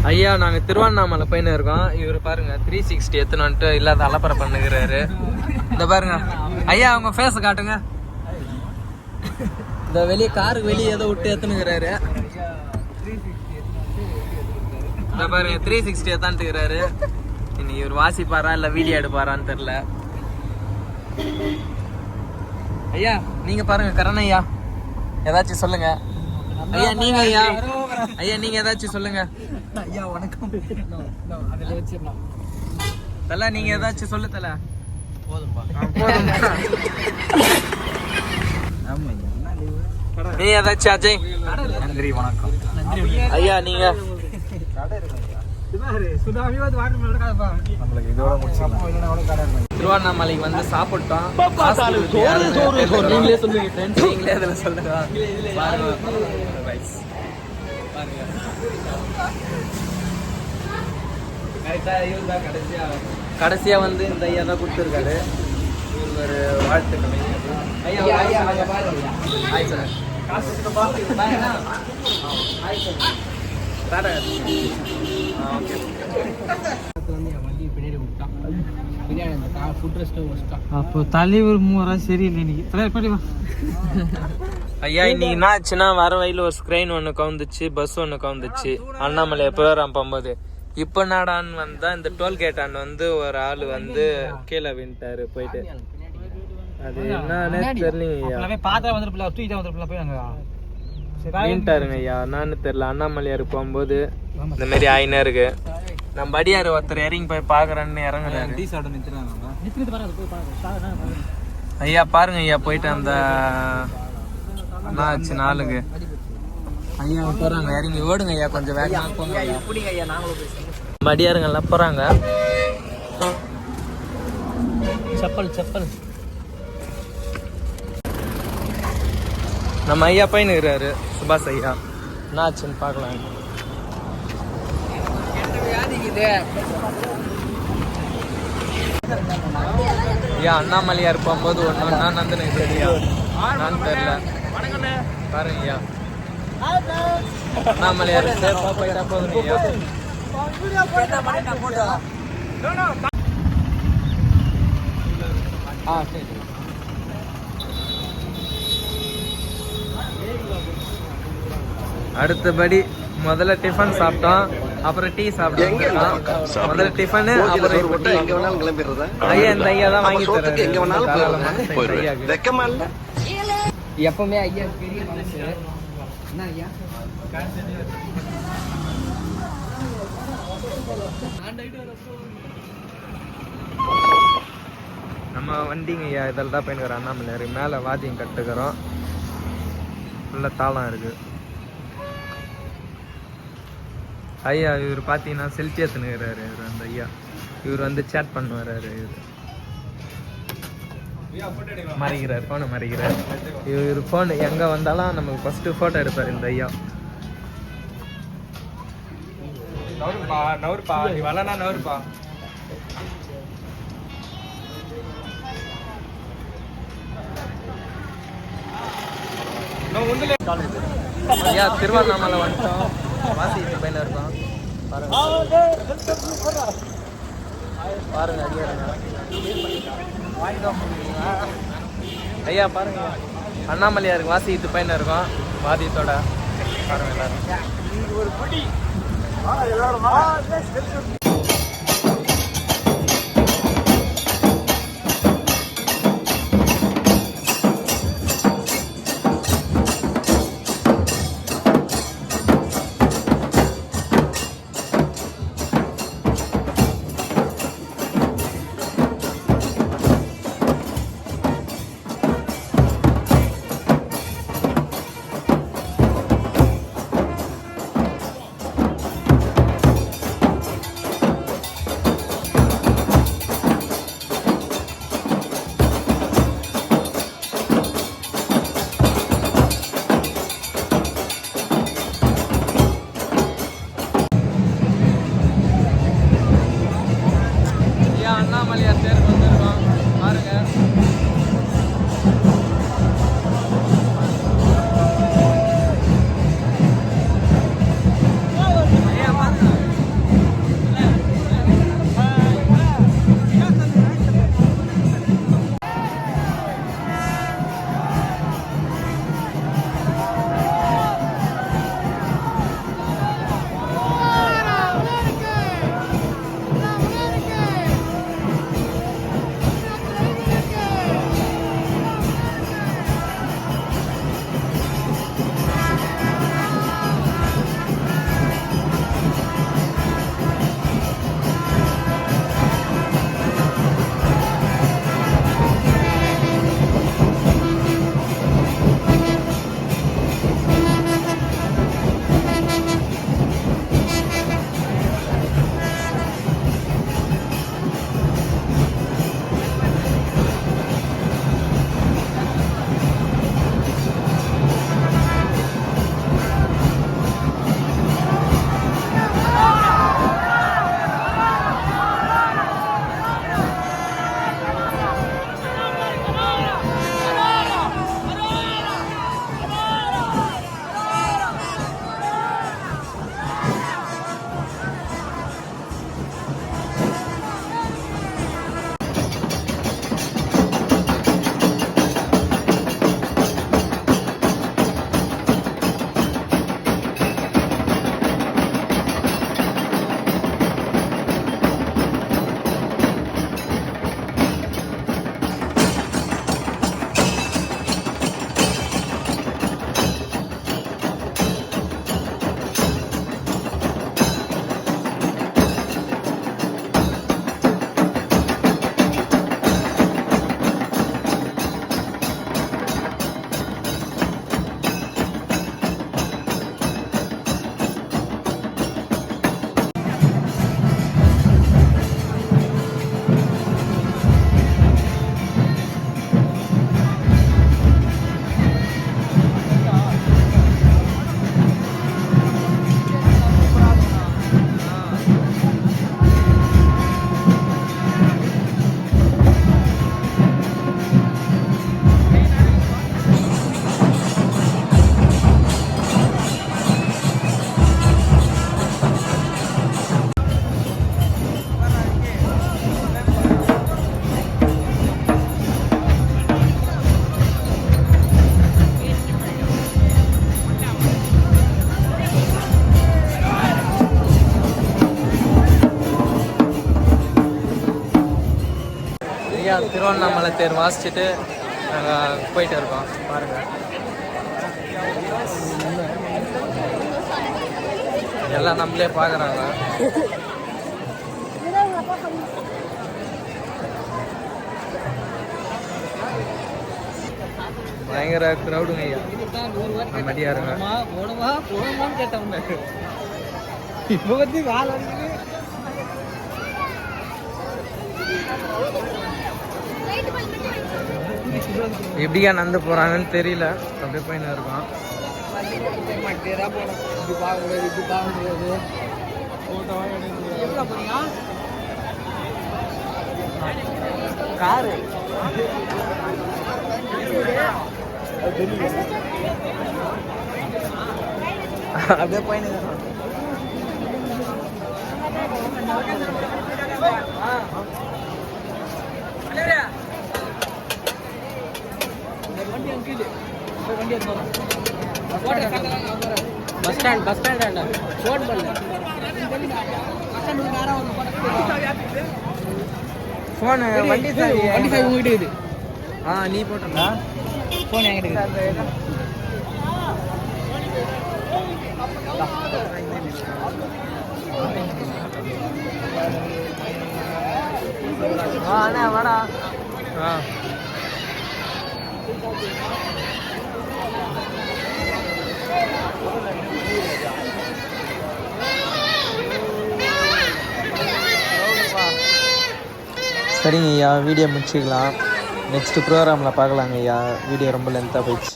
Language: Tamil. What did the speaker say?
ஐயா நாங்க திருவண்ணாமலை போயின்னு இருக்கோம். இவர் பாருங்க 360 எத்தணும்ட்டு இல்லாத அலப்பறை பண்ணுகிறாரு. இந்த பாருங்க ஐயா அவங்க ஃபேஸ் காட்டுங்க. இந்த வெளியே காருக்கு வெளியே ஏதோ விட்டு எத்தனுங்கிறாரு. இந்த பாருங்க 360 எத்தான்ட்டுக்கிறாரு. இன்னைக்கு இவர் வாசிப்பாரா இல்ல வீடியோ எடுப்பாரான்னு தெரியல. ஐயா நீங்க பாருங்க கரண் ஐயா ஏதாச்சும் சொல்லுங்க. ஐயா நீங்க ஐயா நீங்க ஏதாச்சும் சொல்லுங்க. ஐயா வணக்கம். தல நீங்க ஏதாச்சும் சொல்லு தல. போதும்பா. நீ ஏதாச்சும் அஜய். நன்றி வணக்கம். ஐயா நீங்க திருவண்ணாமலைக்கு வந்து சாப்பிட்டோம். நீங்களே சொல்லுங்க ஃப்ரெண்ட்ஸ், நீங்களே அதில் சொல்லுங்க. கடைசியா வந்து இந்த ஐயா தான் கொடுத்துருக்காரு. இவருக்கு ஒரு வாழ்த்துக்கள். ஐயா ஹாய் சார். அப்போ தலைவர் மூவரா சரியில்லை இன்னைக்கு. ஐயா இன்னைக்கு என்ன ஆச்சுன்னா வர வழியில் ஒரு ஸ்க்ரைன் ஒன்று கவுந்துச்சு, பஸ் ஒன்று கவுந்துச்சு அண்ணாமலை எப்போறாம் போகும்போது. இப்போ நாடான்னு வந்தா இந்த டோல்கேட் ஆண்டு வந்து ஒரு ஆள் வந்து கீழே வின்ட்டாரு போயிட்டு. அது என்னன்னே தெரியலங்க வின்ட்டாருங்க ஐயா. என்னன்னு தெரியல. அண்ணாமலையார் போகும்போது இந்த மாதிரி ஆயினே இருக்கு. நம்ம அடியார் ஒருத்தர் இறங்கி போய் பாக்குறேன்னு இறங்குறாரு. ஐயா பாருங்க ஐயா போயிட்டு அந்த என்ன ஆச்சு நாளுக்கு ஐயா போறாங்க இறங்கி ஓடுங்க ஐயா கொஞ்சம் வேகமா போங்க. நம்ம அடியாருங்க எல்லாம் போறாங்க. செப்பல் செப்பல் நம்ம ஐயா பையனுக்குறாரு சுபாஷ் ஐயா. என்ன ஆச்சுன்னு பார்க்கலாம். ஐயா அண்ணாமலையார் போகும்போது ஒன்று நடந்து எனக்கு தெரியும். நான் தெரியல பாருங்க ஐயா. அண்ணாமலையார் சேஃபா போயிட்டா போதும் ஐயா. சரி அடுத்தபடி முதல்ல டிஃபன் சாப்பிட்டோம், அப்புறம் டீ சாப்பிட்டோம். முதல்ல டிஃபனு அப்புறம் ஐயா இந்த ஐயா தான் வாங்கி தர்றாரு. எப்பவுமே ஐயா பெரிய மனசு. என்ன ஐயா நம்ம வண்டிங்க ஐயா இதில் தான் போயின்னு அண்ணாமலையார் மேலே வாத்தியம் கட்டுக்கிறோம். நல்ல தாளம் இருக்கு. ஐயா இவர் பார்த்தீங்கன்னா செல்ஃபி எடுத்துனுக்கிறாரு. இவர் அந்த ஐயா இவர் வந்து சேட் பண்ண வர்றாரு. இவர் மறைக்கிறார், ஃபோனை மறைக்கிறார். இவர் ஃபோன் எங்கே வந்தாலும் நமக்கு ஃபஸ்ட்டு ஃபோட்டோ எடுப்பார் இந்த ஐயா. நவருப்பா நவருப்பா நீ வரலனா நவருப்பா. ஐயா திருவண்ணாமலை வந்துட்டோம். வாசிட்டு பையனா இருக்கோம். பாருங்க ஐயா பாருங்க அண்ணாமலையாருக்கு வாசிட்டு பையனா இருக்கோம் வாதியத்தோட. பாருங்க எல்லாரும். திருவண்ணாமலை தேர் வாசிச்சுட்டு நாங்கள் போயிட்டு இருக்கோம் பாருங்கள். எல்லாம் நம்மளே பார்க்குறாங்க. பயங்கர க்ரௌடுங்க ஐயா. மடியாருங்க எப்படியா நடந்து போறாங்கன்னு தெரியல. அப்படியே போயின்னு இருக்கோம். காரு அப்படியே போயின்னு இருக்கோம். பஸ் ஸ்டாண்ட் ஃபோன் பண்ணு. ஃபோன் வண்டி சாவி உங்ககிட்ட இது. நீ போட்டா ஃபோன் என்கிட்ட இருக்கு. அண்ணா வாடா. சரிங்க ஐயா, வீடியோ முடிச்சுக்கலாம். நெக்ஸ்ட் ப்ரோக்ராமில் பார்க்கலாங்க ஐயா. வீடியோ ரொம்ப லென்த்தாக போயிடுச்சு.